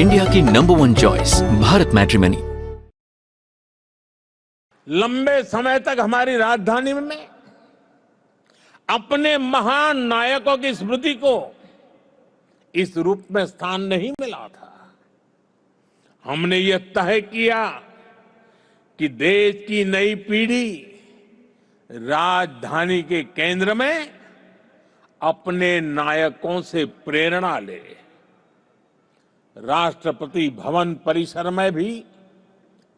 India की number 1 choice Bharat matrimony. लंबे समय तक हमारी राजधानी में अपने महान नायकों की स्मृति को इस रूप में स्थान नहीं मिला था। हमने यह तय किया कि देश की नई पीढ़ी राजधानी के केंद्र में अपने नायकों से प्रेरणा ले। राष्ट्रपति भवन परिसर में भी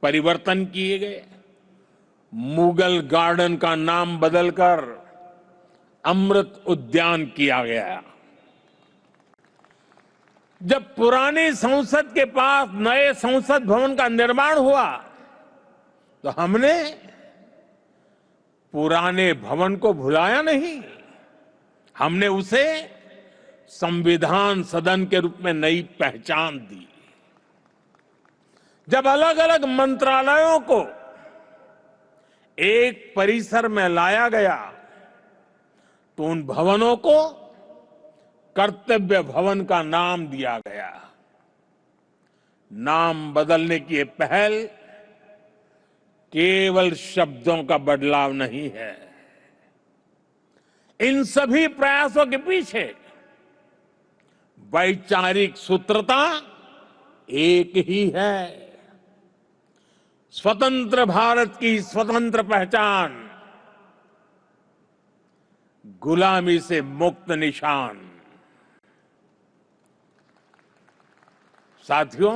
परिवर्तन किए गए। मुगल गार्डन का नाम बदलकर अमृत उद्यान किया गया। जब पुरानी संसद के पास नए संसद भवन का निर्माण हुआ तो हमने पुराने भवन को भुलाया नहीं, हमने उसे संविधान सदन के रूप में नई पहचान दी। जब अलग अलग मंत्रालयों को एक परिसर में लाया गया तो उन भवनों को कर्तव्य भवन का नाम दिया गया। नाम बदलने की ये पहल केवल शब्दों का बदलाव नहीं है। इन सभी प्रयासों के पीछे वैचारिक सूत्रता एक ही है। स्वतंत्र भारत की स्वतंत्र पहचान, गुलामी से मुक्त निशान। साथियों,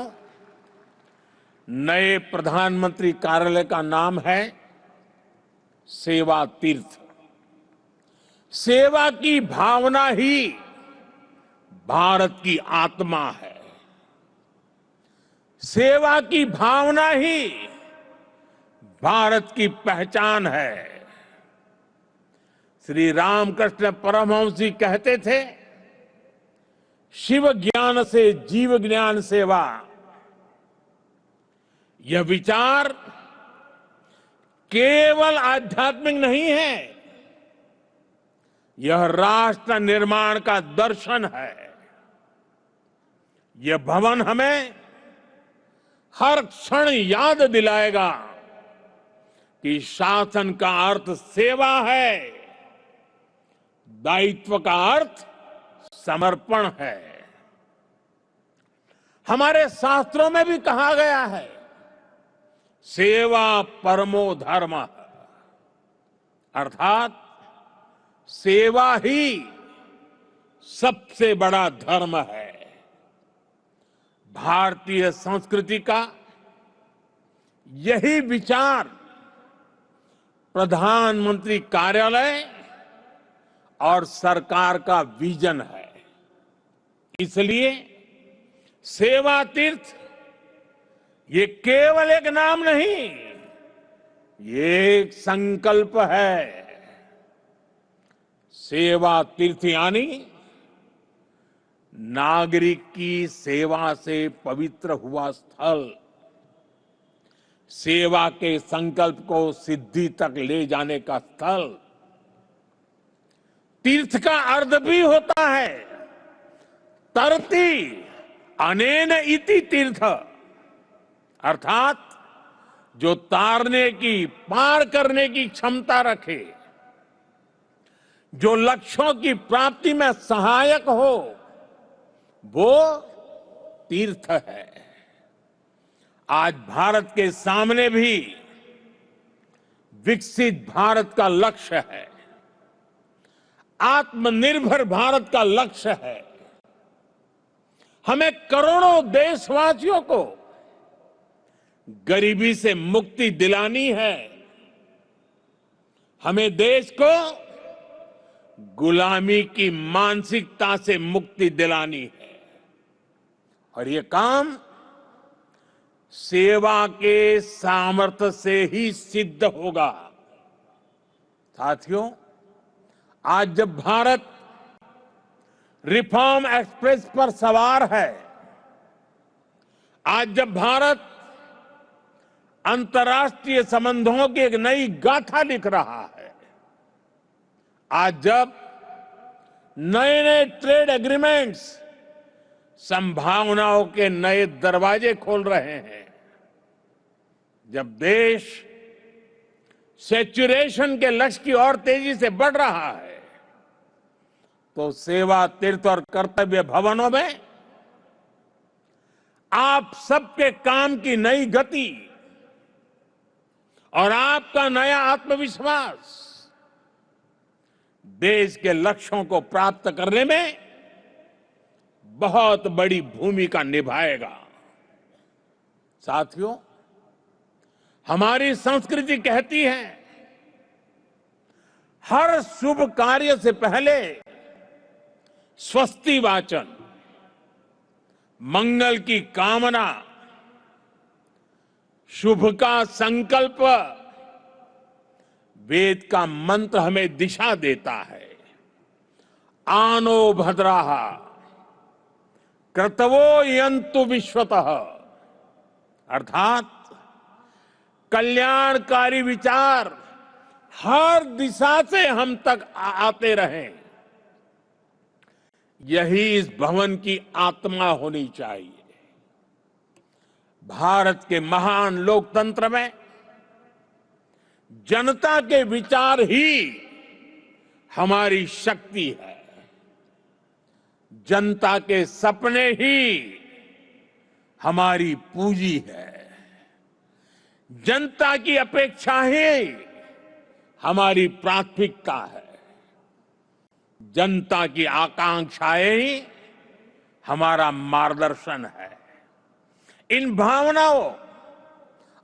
नए प्रधानमंत्री कार्यालय का नाम है सेवा तीर्थ। सेवा की भावना ही भारत की आत्मा है। सेवा की भावना ही भारत की पहचान है। श्री रामकृष्ण परमहंस जी कहते थे, शिव ज्ञान से जीव ज्ञान सेवा। यह विचार केवल आध्यात्मिक नहीं है, यह राष्ट्र निर्माण का दर्शन है। यह भवन हमें हर क्षण याद दिलाएगा कि शासन का अर्थ सेवा है, दायित्व का अर्थ समर्पण है। हमारे शास्त्रों में भी कहा गया है, सेवा परमो धर्म, अर्थात सेवा ही सबसे बड़ा धर्म है। भारतीय संस्कृति का यही विचार प्रधानमंत्री कार्यालय और सरकार का विजन है। इसलिए सेवा तीर्थ ये केवल एक नाम नहीं, ये एक संकल्प है। सेवा तीर्थ यानी नागरिक की सेवा से पवित्र हुआ स्थल, सेवा के संकल्प को सिद्धि तक ले जाने का स्थल। तीर्थ का अर्थ भी होता है तरति अनेन इति तीर्थ, अर्थात जो तारने की, पार करने की क्षमता रखे, जो लक्ष्यों की प्राप्ति में सहायक हो, वो तीर्थ है। आज भारत के सामने भी विकसित भारत का लक्ष्य है, आत्मनिर्भर भारत का लक्ष्य है। हमें करोड़ों देशवासियों को गरीबी से मुक्ति दिलानी है। हमें देश को गुलामी की मानसिकता से मुक्ति दिलानी है। और ये काम सेवा के सामर्थ्य से ही सिद्ध होगा। साथियों, आज जब भारत रिफॉर्म एक्सप्रेस पर सवार है, आज जब भारत अंतर्राष्ट्रीय संबंधों की एक नई गाथा लिख रहा है, आज जब नए नए ट्रेड एग्रीमेंट्स संभावनाओं के नए दरवाजे खोल रहे हैं। जब देश सैचुरेशन के लक्ष्य की ओर तेजी से बढ़ रहा है, तो सेवा, तीर्थ और कर्तव्य भवनों में आप सबके काम की नई गति और आपका नया आत्मविश्वास देश के लक्ष्यों को प्राप्त करने में बहुत बड़ी भूमिका निभाएगा। साथियों, हमारी संस्कृति कहती है, हर शुभ कार्य से पहले स्वस्ति वाचन, मंगल की कामना, शुभ का संकल्प, वेद का मंत्र हमें दिशा देता है। आनो भद्राः क्रतवो यन्तु विश्वतः, अर्थात कल्याणकारी विचार हर दिशा से हम तक आते रहें, यही इस भवन की आत्मा होनी चाहिए। भारत के महान लोकतंत्र में जनता के विचार ही हमारी शक्ति है। जनता के सपने ही हमारी पूंजी है। जनता की अपेक्षा ही हमारी प्राथमिकता है। जनता की आकांक्षाएं ही हमारा मार्गदर्शन है। इन भावनाओं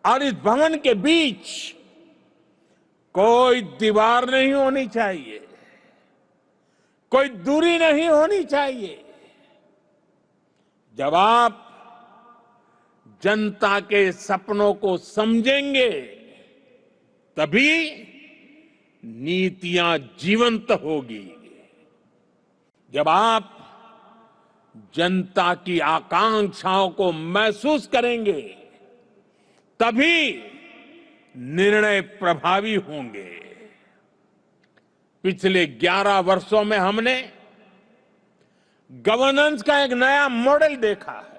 और इस भवन के बीच कोई दीवार नहीं होनी चाहिए, कोई दूरी नहीं होनी चाहिए। जब आप जनता के सपनों को समझेंगे, तभी नीतियां जीवंत होगी। जब आप जनता की आकांक्षाओं को महसूस करेंगे, तभी निर्णय प्रभावी होंगे। पिछले 11 वर्षों में हमने गवर्नेंस का एक नया मॉडल देखा है।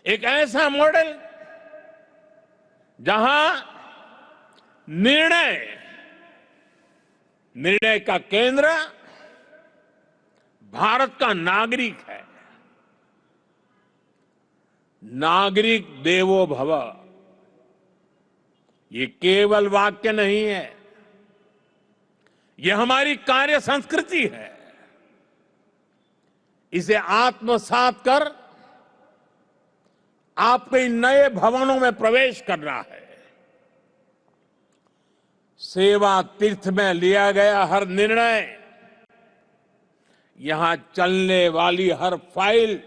एक ऐसा मॉडल जहां निर्णय का केंद्र भारत का नागरिक है। नागरिक देवो भव, ये केवल वाक्य नहीं है, ये हमारी कार्य संस्कृति है। इसे आत्मसात कर आपको इन नए भवनों में प्रवेश करना है। सेवा तीर्थ में लिया गया हर निर्णय, यहां चलने वाली हर फाइल,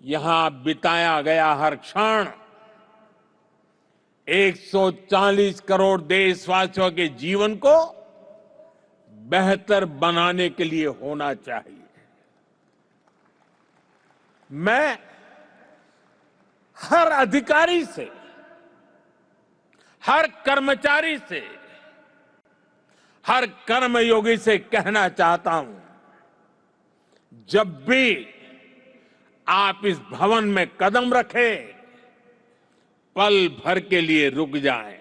यहां बिताया गया हर क्षण 140 करोड़ देशवासियों के जीवन को बेहतर बनाने के लिए होना चाहिए। मैं हर अधिकारी से, हर कर्मचारी से, हर कर्मयोगी से कहना चाहता हूं, जब भी आप इस भवन में कदम रखें, पल भर के लिए रुक जाएं,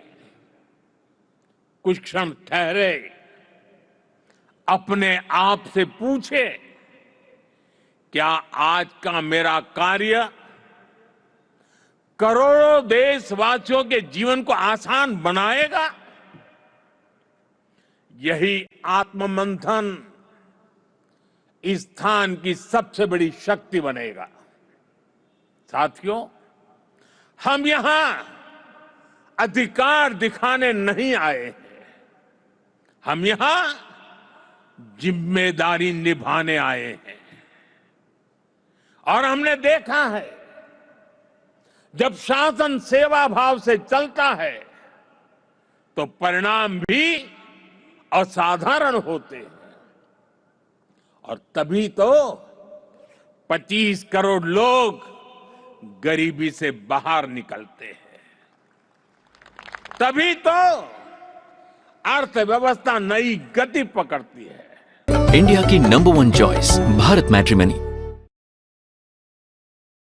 कुछ क्षण ठहरे, अपने आप से पूछे, क्या आज का मेरा कार्य करोड़ों देशवासियों के जीवन को आसान बनाएगा? यही आत्ममंथन इस स्थान की सबसे बड़ी शक्ति बनेगा। साथियों, हम यहां अधिकार दिखाने नहीं आए हैं, हम यहां जिम्मेदारी निभाने आए हैं। और हमने देखा है, जब शासन सेवा भाव से चलता है, तो परिणाम भी असाधारण होते हैं। और तभी तो 25 करोड़ लोग गरीबी से बाहर निकलते हैं। तभी तो अर्थव्यवस्था नई गति पकड़ती है। इंडिया की नंबर 1 चॉइस भारत मैट्रिमनी।